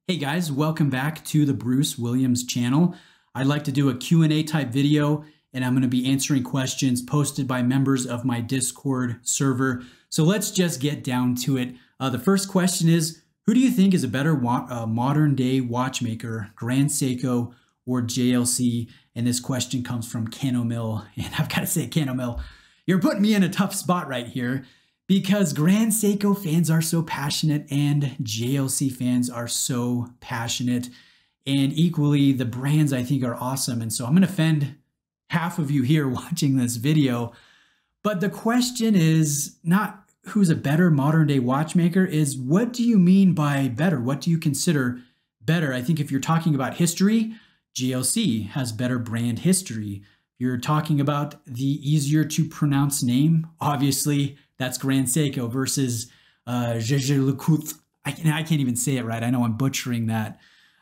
Hey guys, welcome back to the Bruce Williams channel. I'd like to do a Q&A type video, and I'm going to be answering questions posted by members of my Discord server. So let's just get down to it. The first question is, who do you think is a better modern day watchmaker, Grand Seiko or JLC? And this question comes from Kanomill. And I've got to say, Kanomill, you're putting me in a tough spot right here, because Grand Seiko fans are so passionate and JLC fans are so passionate. And equally, the brands I think are awesome. And so I'm going to offend half of you here watching this video. But the question is not who's a better modern day watchmaker, is what do you mean by better? What do you consider better? I think if you're talking about history, JLC has better brand history. If you're talking about the easier to pronounce name, obviously that's Grand Seiko versus JLC. I can't even say it right. I know I'm butchering that.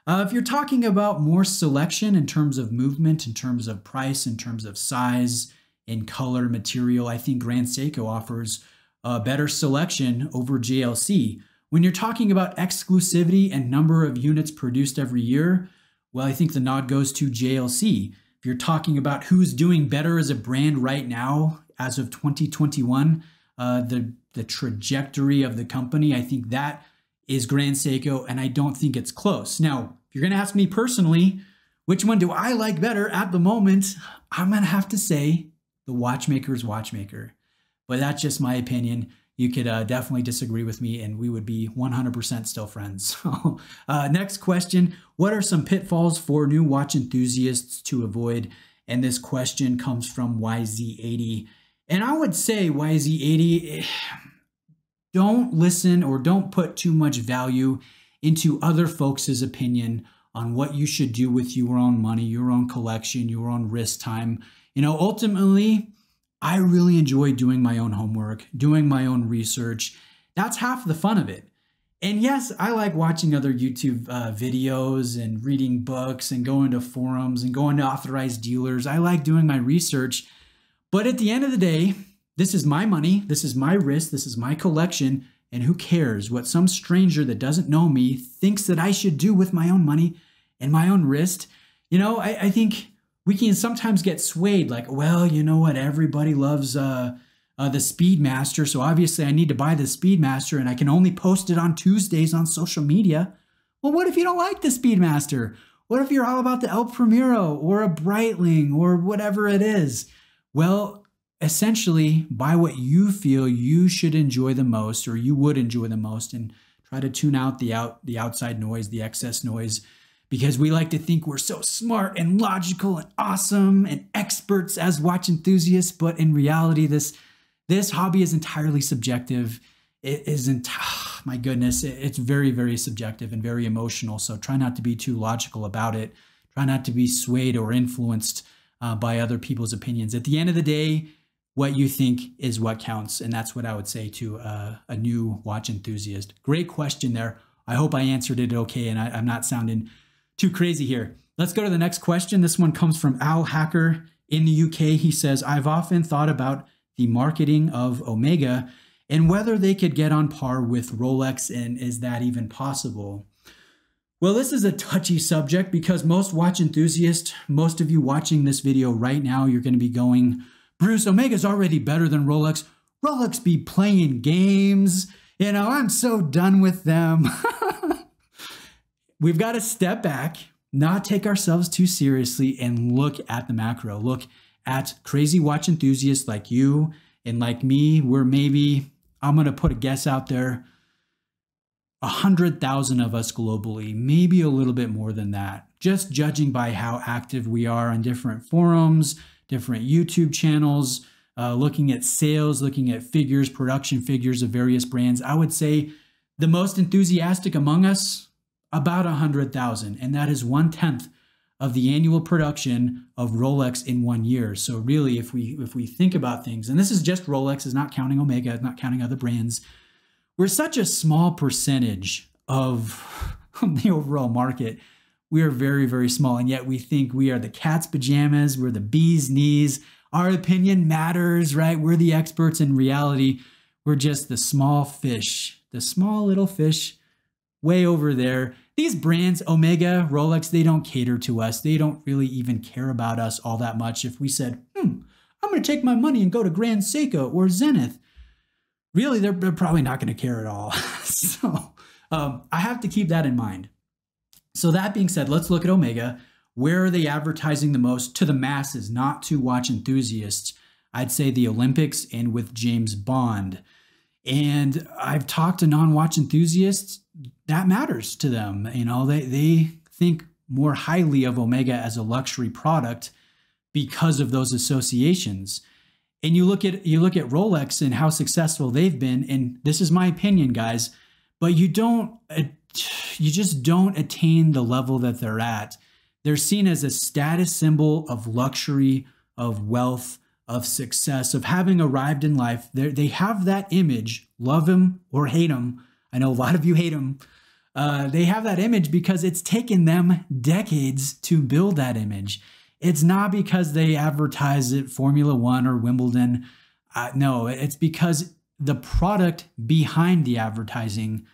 If you're talking about more selection in terms of movement, in terms of price, in terms of size, and color, material, I think Grand Seiko offers a better selection over JLC. When you're talking about exclusivity and number of units produced every year, well, I think the nod goes to JLC. If you're talking about who's doing better as a brand right now, as of 2021, the trajectory of the company, I think that is Grand Seiko, and I don't think it's close. Now, if you're going to ask me personally, which one do I like better at the moment, I'm going to have to say the watchmaker's watchmaker. But that's just my opinion. You could definitely disagree with me, and we would be 100% still friends. Next question, what are some pitfalls for new watch enthusiasts to avoid? And this question comes from YZ80. And I would say, YZ80, don't listen or don't put too much value into other folks' opinion on what you should do with your own money, your own collection, your own wrist time. You know, ultimately, I really enjoy doing my own homework, doing my own research. That's half the fun of it. And yes, I like watching other YouTube videos and reading books and going to forums and going to authorized dealers. I like doing my research. But at the end of the day, this is my money, this is my wrist, this is my collection, and who cares what some stranger that doesn't know me thinks that I should do with my own money and my own wrist. You know, I think we can sometimes get swayed like, well, you know what, everybody loves the Speedmaster, so obviously I need to buy the Speedmaster and I can only post it on Tuesdays on social media. Well, what if you don't like the Speedmaster? What if you're all about the El Primero or a Breitling or whatever it is? Well, essentially, buy what you feel you should enjoy the most, or you would enjoy the most, and try to tune out the outside noise, the excess noise, because we like to think we're so smart and logical and awesome and experts as watch enthusiasts, but in reality, this hobby is entirely subjective. It isn't, oh my goodness, it's very, very subjective and very emotional, so try not to be too logical about it. Try not to be swayed or influenced by other people's opinions. At the end of the day, what you think is what counts. And that's what I would say to a new watch enthusiast. Great question there. I hope I answered it okay, and I'm not sounding too crazy here. Let's go to the next question. This one comes from Al Hacker in the UK. He says, I've often thought about the marketing of Omega and whether they could get on par with Rolex, and is that even possible? Well, this is a touchy subject because most watch enthusiasts, most of you watching this video right now, you're going to be going, Bruce, Omega's already better than Rolex. Rolex be playing games. You know, I'm so done with them. We've got to step back, not take ourselves too seriously, and look at the macro. Look at crazy watch enthusiasts like you and like me. We're maybe, I'm going to put a guess out there, 100,000 of us globally, maybe a little bit more than that, just judging by how active we are on different forums, different YouTube channels, looking at sales, looking at figures, production figures of various brands. I would say the most enthusiastic among us, about 100,000, and that is 1/10 of the annual production of Rolex in 1 year. So really, if we think about things, and this is just Rolex, is not counting Omega, it's not counting other brands, we're such a small percentage of the overall market. We are very, very small, and yet we think we are the cat's pajamas, we're the bee's knees, our opinion matters, right? We're the experts. In reality, we're just the small fish, the small little fish way over there these brands, Omega, Rolex, they don't cater to us. They don't really even care about us all that much. If we said, I'm going to take my money and go to Grand Seiko or Zenith, really, they're probably not going to care at all. So I have to keep that in mind. So that being said, let's look at Omega. Where are they advertising the most to the masses, not to watch enthusiasts? I'd say the Olympics and with James Bond. And I've talked to non-watch enthusiasts, that matters to them. You know, they think more highly of Omega as a luxury product because of those associations. And you look at Rolex and how successful they've been, and this is my opinion, guys, but you just don't attain the level that they're at. They're seen as a status symbol of luxury, of wealth, of success, of having arrived in life. They have that image, love him or hate him. I know a lot of you hate him. They have that image because it's taken them decades to build that image. It's not because they advertise it Formula One or Wimbledon. No, it's because the product behind the advertising,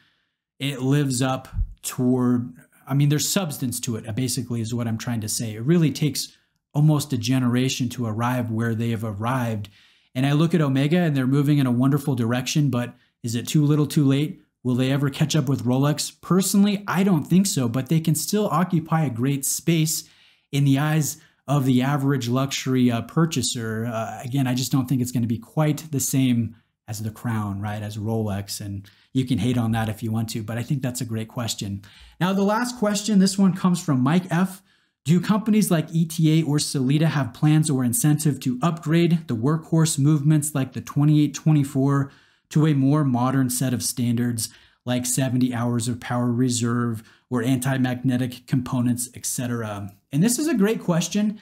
it lives up toward, I mean, there's substance to it, basically, is what I'm trying to say. It really takes almost a generation to arrive where they have arrived. And I look at Omega and they're moving in a wonderful direction, but is it too little too late? Will they ever catch up with Rolex? Personally, I don't think so, but they can still occupy a great space in the eyes of the average luxury purchaser. Again, I just don't think it's going to be quite the same as the Crown, right? As Rolex. And you can hate on that if you want to, but I think that's a great question. Now, the last question, this one comes from Mike F. Do companies like ETA or Selitta have plans or incentive to upgrade the workhorse movements like the 2824 to a more modern set of standards like 70 hours of power reserve or anti-magnetic components, etc.? And this is a great question.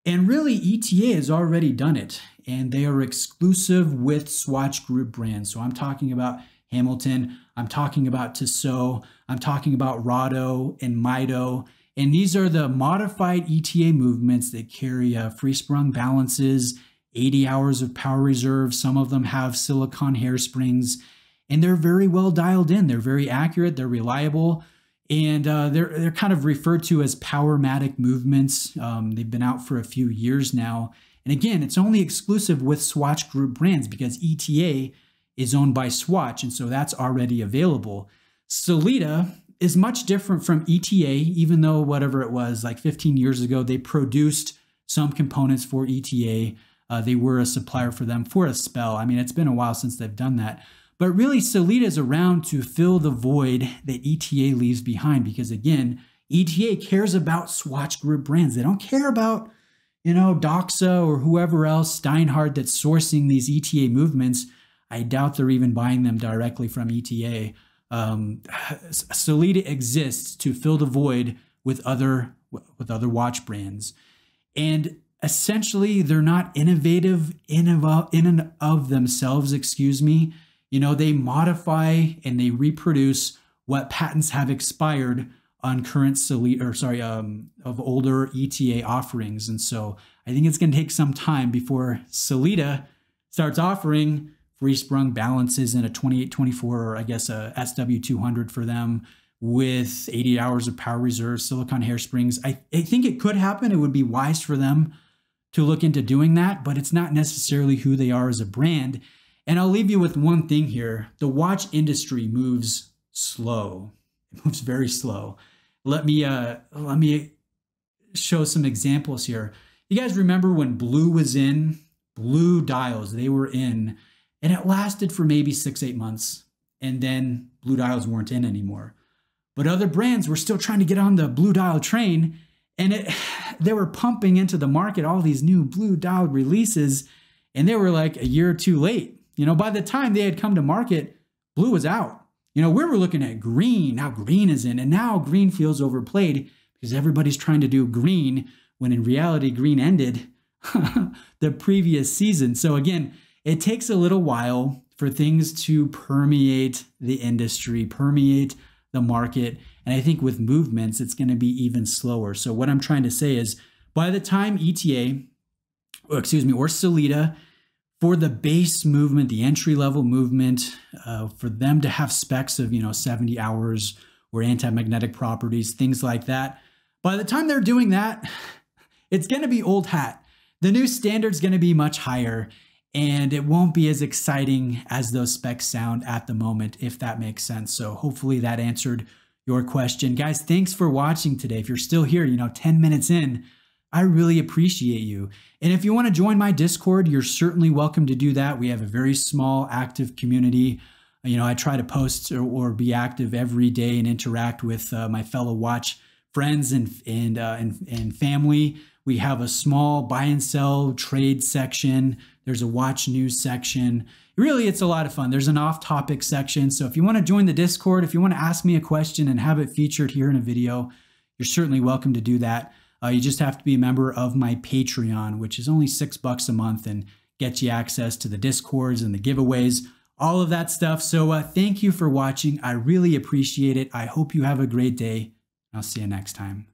And really, ETA has already done it, and they are exclusive with Swatch Group brands. So I'm talking about Hamilton, I'm talking about Tissot, I'm talking about Rado and Mido. And these are the modified ETA movements that carry free-sprung balances, 80 hours of power reserve. Some of them have silicone hairsprings, and they're very well dialed in. They're very accurate, they're reliable, and they're kind of referred to as Powermatic movements. They've been out for a few years now. And again, it's only exclusive with Swatch Group brands because ETA is owned by Swatch, and so that's already available. Selitta is much different from ETA, even though whatever it was, like 15 years ago, they produced some components for ETA. They were a supplier for them for a spell. I mean, it's been a while since they've done that. But really, Selitta is around to fill the void that ETA leaves behind because, again, ETA cares about Swatch Group brands. They don't care about, Doxa or whoever else, Steinhardt, that's sourcing these ETA movements. I doubt they're even buying them directly from ETA. Selitta exists to fill the void with other watch brands. And essentially, they're not innovative in and of themselves, They modify and they reproduce what patents have expired on current of older ETA offerings. And so I think it's going to take some time before Selitta starts offering free-sprung balances in a 2824 or I guess a SW200 for them with 80 hours of power reserve, silicone hairsprings. I think it could happen. It would be wise for them to look into doing that, but it's not necessarily who they are as a brand. And I'll leave you with one thing here. The watch industry moves slow. It moves very slow. Let me show some examples here. You guys remember when blue was in? Blue dials, they were in, and it lasted for maybe 6-8 months, and then blue dials weren't in anymore. But other brands were still trying to get on the blue dial train, and they were pumping into the market all these new blue dial releases, and they were like a year or two late. By the time they had come to market, blue was out. We were looking at green, now green is in, and now green feels overplayed because everybody's trying to do green when in reality green ended the previous season. So again, it takes a little while for things to permeate the industry, permeate the market. And I think with movements, it's going to be even slower. So what I'm trying to say is by the time ETA, or Selitta, for the base movement, the entry-level movement, for them to have specs of, 70 hours or anti-magnetic properties, things like that. By the time they're doing that, it's going to be old hat. The new standard's going to be much higher, and it won't be as exciting as those specs sound at the moment, if that makes sense. So hopefully that answered your question. Guys, thanks for watching today. If you're still here, 10 minutes in, I really appreciate you. And if you want to join my Discord, you're certainly welcome to do that. We have a very small, active community. I try to post or be active every day and interact with my fellow watch friends and family. We have a small buy and sell trade section. There's a watch news section. Really, it's a lot of fun. There's an off-topic section. So if you want to join the Discord, if you want to ask me a question and have it featured here in a video, you're certainly welcome to do that. You just have to be a member of my Patreon, which is only $6 a month and gets you access to the Discords and the giveaways, all of that stuff. So thank you for watching. I really appreciate it. I hope you have a great day. I'll see you next time.